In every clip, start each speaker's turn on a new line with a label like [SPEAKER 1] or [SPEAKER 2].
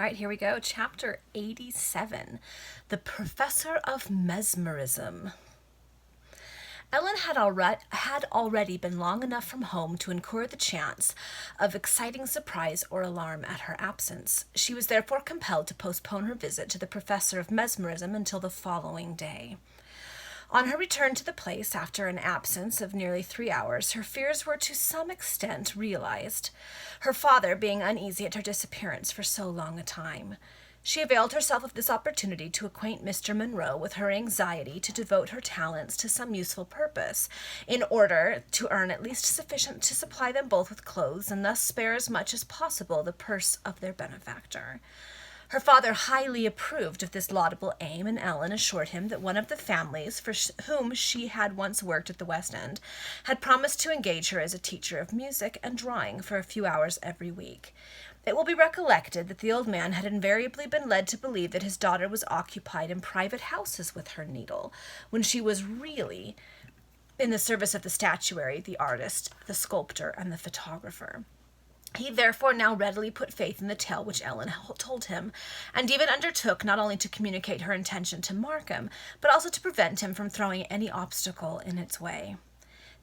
[SPEAKER 1] right, here we go. Chapter 87, The Professor of Mesmerism. Ellen had already been long enough from home to incur the chance of exciting surprise or alarm at her absence. She was therefore compelled to postpone her visit to the Professor of Mesmerism until the following day. On her return to the place after an absence of nearly 3 hours, her fears were to some extent realized, her father being uneasy at her disappearance for so long a time. She availed herself of this opportunity to acquaint Mr. Monroe with her anxiety to devote her talents to some useful purpose, in order to earn at least sufficient to supply them both with clothes, and thus spare as much as possible the purse of their benefactor. Her father highly approved of this laudable aim, and Ellen assured him that one of the families for whom she had once worked at the West End had promised to engage her as a teacher of music and drawing for a few hours every week. It will be recollected that the old man had invariably been led to believe that his daughter was occupied in private houses with her needle, when she was really in the service of the statuary, the artist, the sculptor, and the photographer. He therefore now readily put faith in the tale which Ellen told him, and even undertook not only to communicate her intention to Markham, but also to prevent him from throwing any obstacle in its way.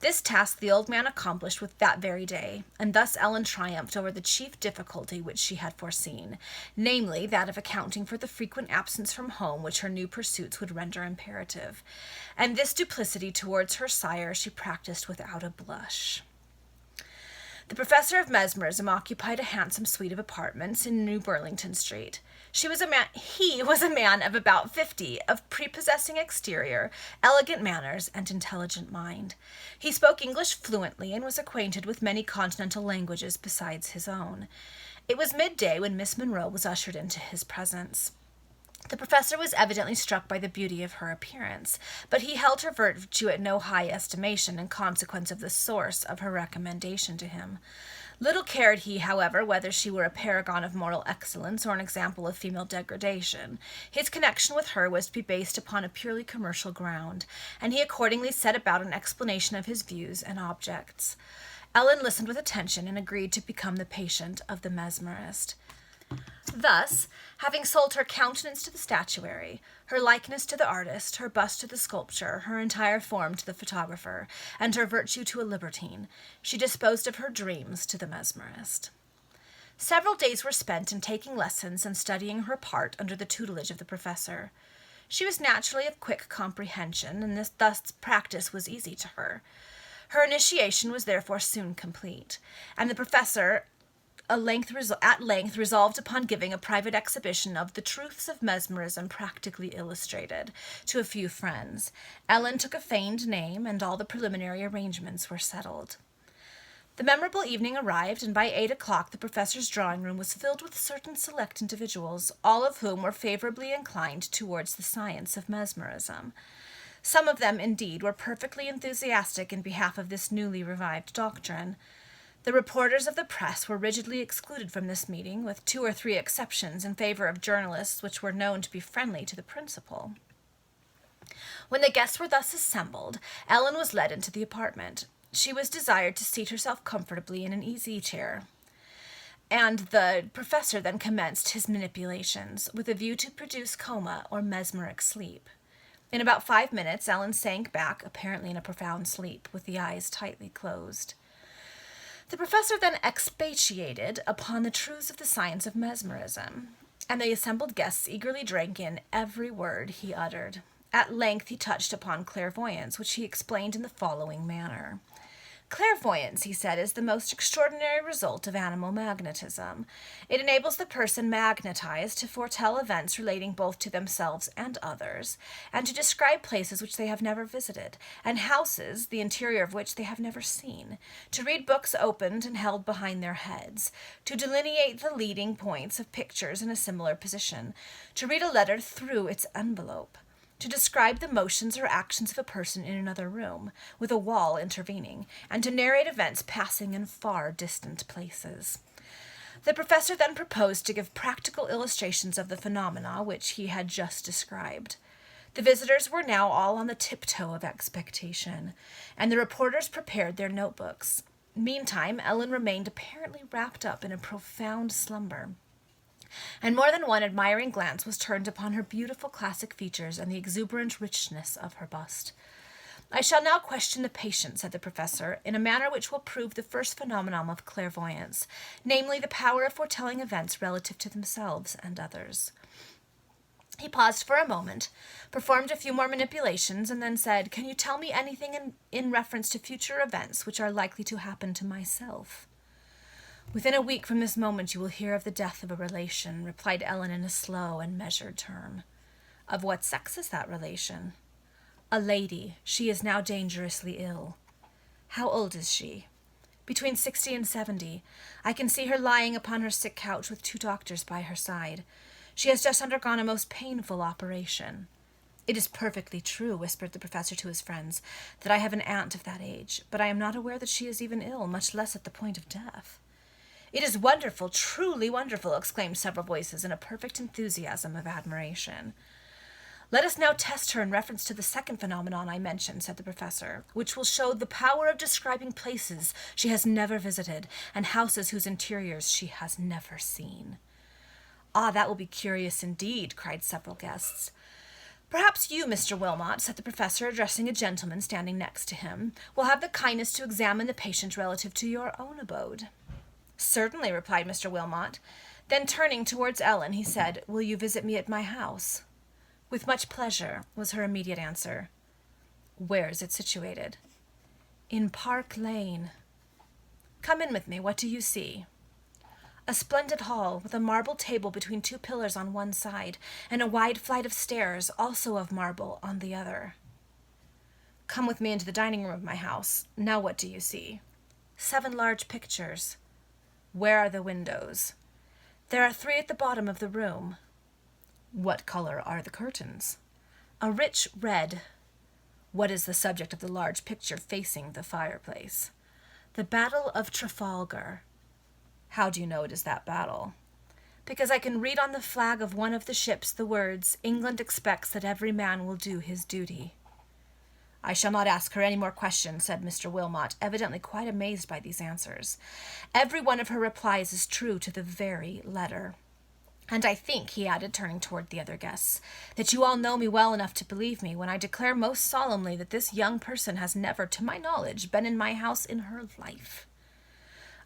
[SPEAKER 1] This task the old man accomplished with that very day, and thus Ellen triumphed over the chief difficulty which she had foreseen, namely, that of accounting for the frequent absence from home which her new pursuits would render imperative. And this duplicity towards her sire she practised without a blush. The Professor of Mesmerism occupied a handsome suite of apartments in New Burlington Street. He was a man of about 50, of prepossessing exterior, elegant manners, and intelligent mind. He spoke English fluently, and was acquainted with many continental languages besides his own. It was midday when Miss Monroe was ushered into his presence. The professor was evidently struck by the beauty of her appearance, but he held her virtue at no high estimation in consequence of the source of her recommendation to him. Little cared he, however, whether she were a paragon of moral excellence or an example of female degradation. His connection with her was to be based upon a purely commercial ground, and he accordingly set about an explanation of his views and objects. Ellen listened with attention and agreed to become the patient of the mesmerist. Thus, having sold her countenance to the statuary, her likeness to the artist, her bust to the sculptor, her entire form to the photographer, and her virtue to a libertine, she disposed of her dreams to the mesmerist. Several days were spent in taking lessons and studying her part under the tutelage of the professor. She was naturally of quick comprehension, and thus practice was easy to her. Her initiation was therefore soon complete, and the professor at length resolved upon giving a private exhibition of the truths of mesmerism practically illustrated to a few friends. Ellen took a feigned name, and all the preliminary arrangements were settled. The memorable evening arrived, and by 8 o'clock the professor's drawing-room was filled with certain select individuals, all of whom were favorably inclined towards the science of mesmerism. Some of them, indeed, were perfectly enthusiastic in behalf of this newly revived doctrine. The reporters of the press were rigidly excluded from this meeting, with 2 or 3 exceptions in favor of journalists which were known to be friendly to the principal. When the guests were thus assembled, Ellen was led into the apartment. She was desired to seat herself comfortably in an easy chair, and the professor then commenced his manipulations, with a view to produce coma or mesmeric sleep. In about 5 minutes, Ellen sank back, apparently in a profound sleep, with the eyes tightly closed. The professor then expatiated upon the truths of the science of mesmerism, and the assembled guests eagerly drank in every word he uttered. At length he touched upon clairvoyance, which he explained in the following manner. Clairvoyance, he said, is the most extraordinary result of animal magnetism. It enables the person magnetized to foretell events relating both to themselves and others, and to describe places which they have never visited, and houses, the interior of which they have never seen, to read books opened and held behind their heads, to delineate the leading points of pictures in a similar position, to read a letter through its envelope, to describe the motions or actions of a person in another room, with a wall intervening, and to narrate events passing in far distant places. The professor then proposed to give practical illustrations of the phenomena which he had just described. The visitors were now all on the tiptoe of expectation, and the reporters prepared their notebooks. Meantime, Ellen remained apparently wrapped up in a profound slumber. and more than one admiring glance was turned upon her beautiful classic features and the exuberant richness of her bust. I shall now question the patient, said the professor, in a manner which will prove the first phenomenon of clairvoyance, namely the power of foretelling events relative to themselves and others. He paused for a moment, performed a few more manipulations, and then said, "Can you tell me anything in reference to future events which are likely to happen to myself?" "Within a week from this moment you will hear of the death of a relation," replied Ellen in a slow and measured term. "Of what sex is that relation?" "A lady. She is now dangerously ill." "How old is she?" "Between 60 and 70. I can see her lying upon her sick couch with 2 doctors by her side. She has just undergone a most painful operation." "It is perfectly true," whispered the professor to his friends, "that I have an aunt of that age, but I am not aware that she is even ill, much less at the point of death." "It is wonderful, truly wonderful," exclaimed several voices in a perfect enthusiasm of admiration. "Let us now test her in reference to the second phenomenon I mentioned," said the professor, "which will show the power of describing places she has never visited and houses whose interiors she has never seen." "Ah, that will be curious indeed," cried several guests. "Perhaps you, Mr. Wilmot," said the professor, addressing a gentleman standing next to him, "will have the kindness to examine the patient relative to your own abode." "Certainly," replied Mr. Wilmot. Then turning towards Ellen, he said, "Will you visit me at my house?" "With much pleasure," was her immediate answer. "Where is it situated?" "In Park Lane." "Come in with me. What do you see?" "A splendid hall, with a marble table between 2 pillars on one side, and a wide flight of stairs, also of marble, on the other." "Come with me into the dining room of my house. Now what do you see?" 7 large pictures." "Where are the windows?" "There are 3 at the bottom of the room." "What color are the curtains?" "A rich red." "What is the subject of the large picture facing the fireplace?" "The Battle of Trafalgar." "How do you know it is that battle?" "Because I can read on the flag of one of the ships the words, 'England expects that every man will do his duty.'" "I shall not ask her any more questions," said Mr. Wilmot, evidently quite amazed by these answers. "Every one of her replies is true to the very letter. And I think," he added, turning toward the other guests, "that you all know me well enough to believe me when I declare most solemnly that this young person has never, to my knowledge, been in my house in her life."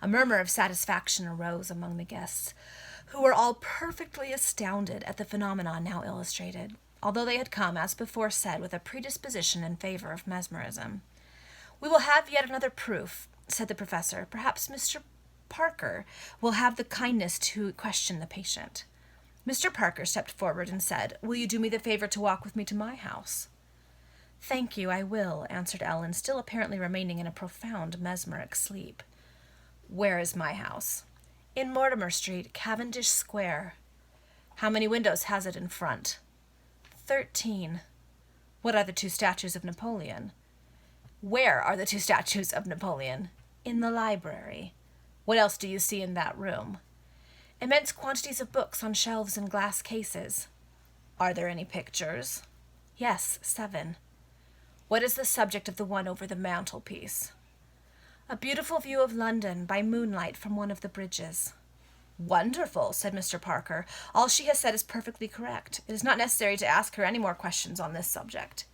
[SPEAKER 1] A murmur of satisfaction arose among the guests, who were all perfectly astounded at the phenomenon now illustrated, although they had come, as before said, with a predisposition in favor of mesmerism. "We will have yet another proof," said the professor. "Perhaps Mr. Parker will have the kindness to question the patient." Mr. Parker stepped forward and said, "Will you do me the favor to walk with me to my house?" "Thank you, I will," answered Ellen, still apparently remaining in a profound mesmeric sleep. "Where is my house?" "In Mortimer Street, Cavendish Square." "How many windows has it in front?" 13. "What are the 2 statues of Napoleon?" "Where are the 2 statues of Napoleon?" "In the library." "What else do you see in that room?" "Immense quantities of books on shelves and glass cases." "Are there any pictures?" "Yes, 7. "What is the subject of the one over the mantelpiece?" "A beautiful view of London by moonlight from one of the bridges." "Wonderful," said Mr. Parker. "All she has said is perfectly correct. It is not necessary to ask her any more questions on this subject."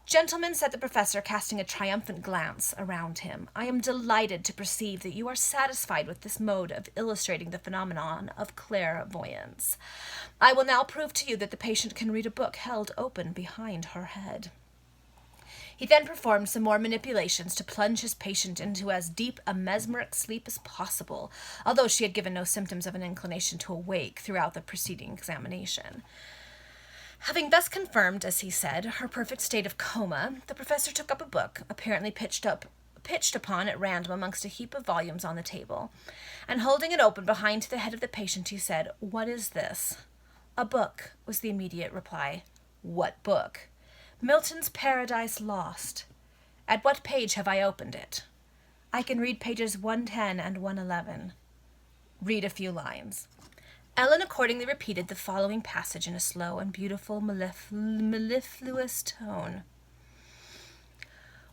[SPEAKER 1] "Gentlemen," said the professor, casting a triumphant glance around him, "I am delighted to perceive that you are satisfied with this mode of illustrating the phenomenon of clairvoyance. I will now prove to you that the patient can read a book held open behind her head." He then performed some more manipulations to plunge his patient into as deep a mesmeric sleep as possible, although she had given no symptoms of an inclination to awake throughout the preceding examination. Having thus confirmed, as he said, her perfect state of coma, the professor took up a book, apparently pitched upon at random amongst a heap of volumes on the table, and holding it open behind the head of the patient, he said, "What is this?" "A book," was the immediate reply. "What book?" "Milton's Paradise Lost." "At what page have I opened it?" "I can read pages 110 and 111. "Read a few lines." Ellen accordingly repeated the following passage in a slow and beautiful mellifluous tone.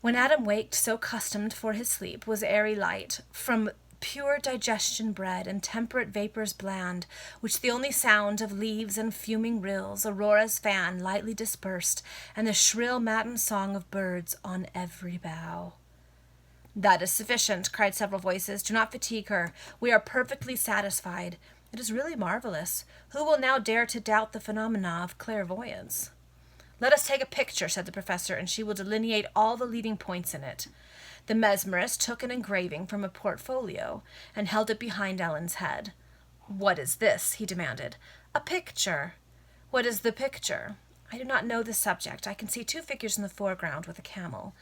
[SPEAKER 1] "When Adam waked, so customed for his sleep was airy light, from pure digestion bred, and temperate vapours bland, which the only sound of leaves and fuming rills, Aurora's fan lightly dispersed, and the shrill matin song of birds on every bough. That is sufficient, cried several voices. Do not fatigue her. We are perfectly satisfied. It is really marvellous. Who will now dare to doubt the phenomena of clairvoyance? Let us take a picture, said the professor, and she will delineate all the leading points in it. The mesmerist took an engraving from a portfolio and held it behind Ellen's head. What is this? He demanded. A picture. What is the picture? I do not know the subject. I can see two figures in the foreground with a camel.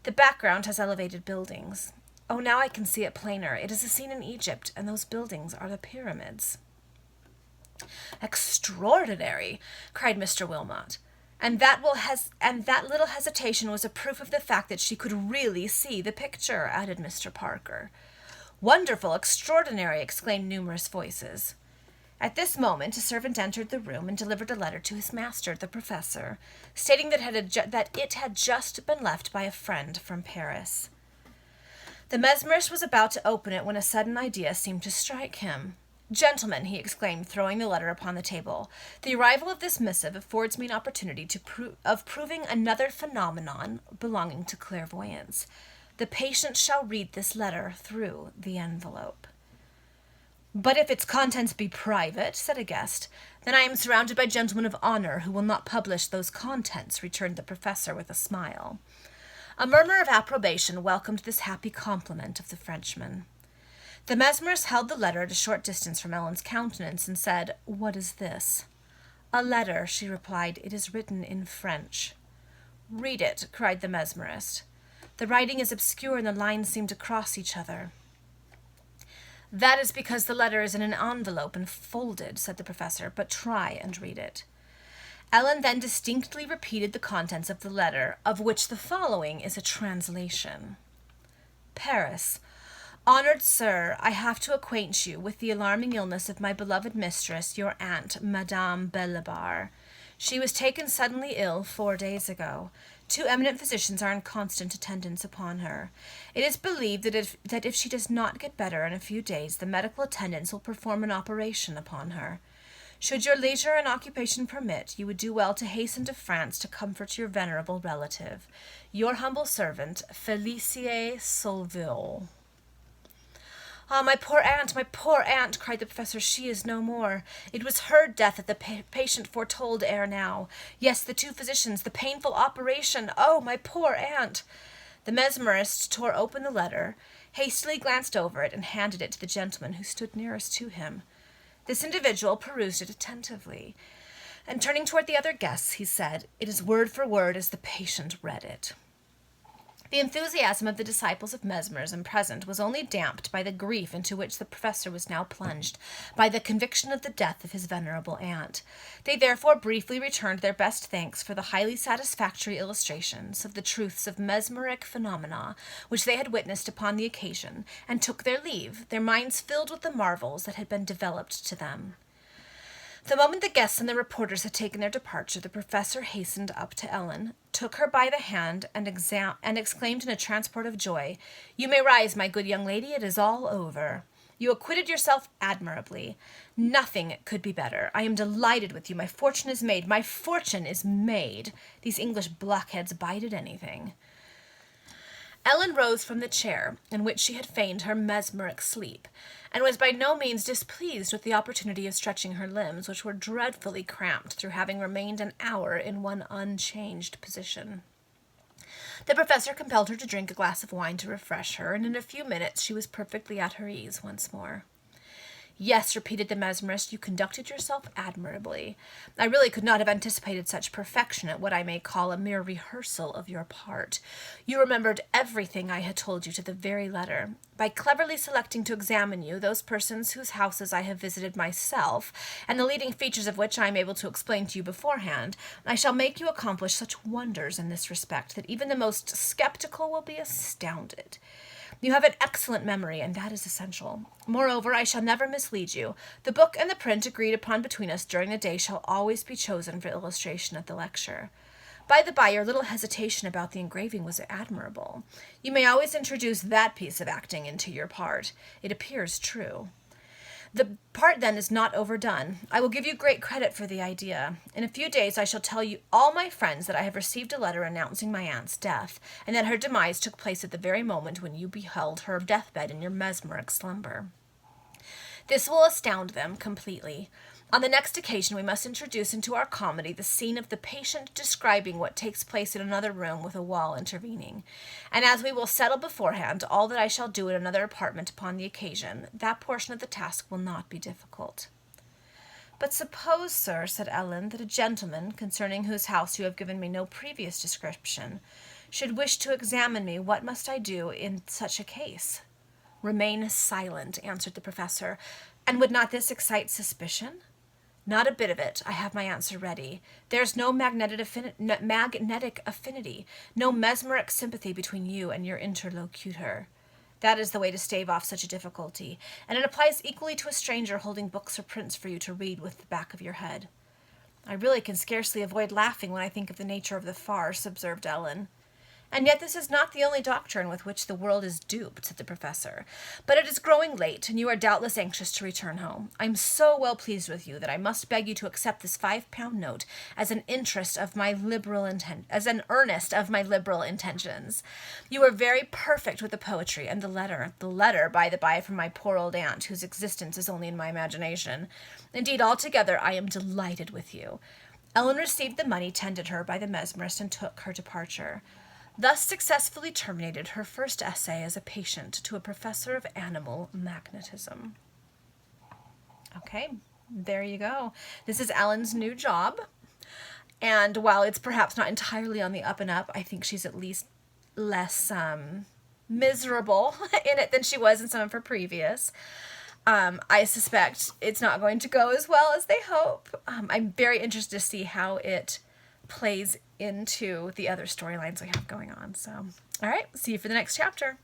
[SPEAKER 1] The background has elevated buildings. Oh, now I can see it plainer. It is a scene in Egypt, and those buildings are the pyramids. Extraordinary, cried Mr. Wilmot. And that little hesitation was a proof of the fact that she could really see the picture, added Mr. Parker. Wonderful, extraordinary, exclaimed numerous voices. At this moment a servant entered the room and delivered a letter to his master, the professor, stating that it had just been left by a friend from Paris. The mesmerist was about to open it when a sudden idea seemed to strike him. Gentlemen, he exclaimed, throwing the letter upon the table, the arrival of this missive affords me an opportunity of proving another phenomenon belonging to clairvoyance. The patient shall read this letter through the envelope. But if its contents be private, said a guest, then I am surrounded by gentlemen of honor who will not publish those contents, returned the professor with a smile. A murmur of approbation welcomed this happy compliment of the Frenchman. The mesmerist held the letter at a short distance from Ellen's countenance and said, What is this? A letter, she replied. It is written in French. Read it, cried the mesmerist. The writing is obscure and the lines seem to cross each other. That is because the letter is in an envelope and folded, said the professor, but try and read it. Ellen then distinctly repeated the contents of the letter, of which the following is a translation. Paris. Honored sir, I have to acquaint you with the alarming illness of my beloved mistress, your aunt, Madame Belibar. She was taken suddenly ill 4 days ago. 2 eminent physicians are in constant attendance upon her. It is believed that if she does not get better in a few days, the medical attendants will perform an operation upon her. Should your leisure and occupation permit, you would do well to hasten to France to comfort your venerable relative. Your humble servant, Felicie Sauville. Ah, my poor aunt, cried the professor. She is no more. It was her death that the patient foretold ere now. Yes, the 2 physicians, the painful operation. Oh, my poor aunt. The mesmerist tore open the letter, hastily glanced over it, and handed it to the gentleman who stood nearest to him. This individual perused it attentively, and turning toward the other guests, he said, It is word for word as the patient read it. The enthusiasm of the disciples of mesmerism present was only damped by the grief into which the professor was now plunged, by the conviction of the death of his venerable aunt. They therefore briefly returned their best thanks for the highly satisfactory illustrations of the truths of mesmeric phenomena which they had witnessed upon the occasion, and took their leave, their minds filled with the marvels that had been developed to them. The moment the guests and the reporters had taken their departure, the professor hastened up to Ellen, took her by the hand, and exclaimed in a transport of joy, You may rise, my good young lady, it is all over. You acquitted yourself admirably. Nothing could be better. I am delighted with you. My fortune is made. My fortune is made. These English blockheads bite at anything. Ellen rose from the chair in which she had feigned her mesmeric sleep, and was by no means displeased with the opportunity of stretching her limbs, which were dreadfully cramped through having remained an hour in one unchanged position. The professor compelled her to drink a glass of wine to refresh her, and in a few minutes she was perfectly at her ease once more. Yes, repeated the mesmerist, you conducted yourself admirably. I really could not have anticipated such perfection at what I may call a mere rehearsal of your part. You remembered everything I had told you to the very letter. By cleverly selecting to examine you those persons whose houses I have visited myself, and the leading features of which I am able to explain to you beforehand, I shall make you accomplish such wonders in this respect that even the most skeptical will be astounded. You have an excellent memory, and that is essential. Moreover, I shall never mislead you. The book and the print agreed upon between us during the day shall always be chosen for illustration at the lecture. By the by, your little hesitation about the engraving was admirable. You may always introduce that piece of acting into your part. It appears true. The part, then, is not overdone. I will give you great credit for the idea. In a few days I shall tell you all my friends that I have received a letter announcing my aunt's death, and that her demise took place at the very moment when you beheld her deathbed in your mesmeric slumber. This will astound them completely. On the next occasion we must introduce into our comedy the scene of the patient describing what takes place in another room with a wall intervening. And as we will settle beforehand all that I shall do in another apartment upon the occasion, that portion of the task will not be difficult. But suppose, sir, said Ellen, that a gentleman, concerning whose house you have given me no previous description, should wish to examine me, what must I do in such a case? Remain silent, answered the professor. And would not this excite suspicion? Not a bit of it. I have my answer ready. There's no magnetic affinity, no mesmeric sympathy between you and your interlocutor. That is the way to stave off such a difficulty, and it applies equally to a stranger holding books or prints for you to read with the back of your head. I really can scarcely avoid laughing when I think of the nature of the farce, observed Ellen. And yet this is not the only doctrine with which the world is duped, said the professor. But it is growing late, and you are doubtless anxious to return home. I am so well pleased with you that I must beg you to accept this £5 note as an earnest of my liberal intentions. You are very perfect with the poetry and the letter, by the by, from my poor old aunt, whose existence is only in my imagination. Indeed, altogether, I am delighted with you. Ellen received the money tendered her by the mesmerist and took her departure. Thus successfully terminated her first essay as a patient to a professor of animal magnetism. Okay, there you go. This is Ellen's new job. And while it's perhaps not entirely on the up and up, I think she's at least less miserable in it than she was in some of her previous. I suspect it's not going to go as well as they hope. I'm very interested to see how it plays into the other storylines we have going on. So, all right, see you for the next chapter.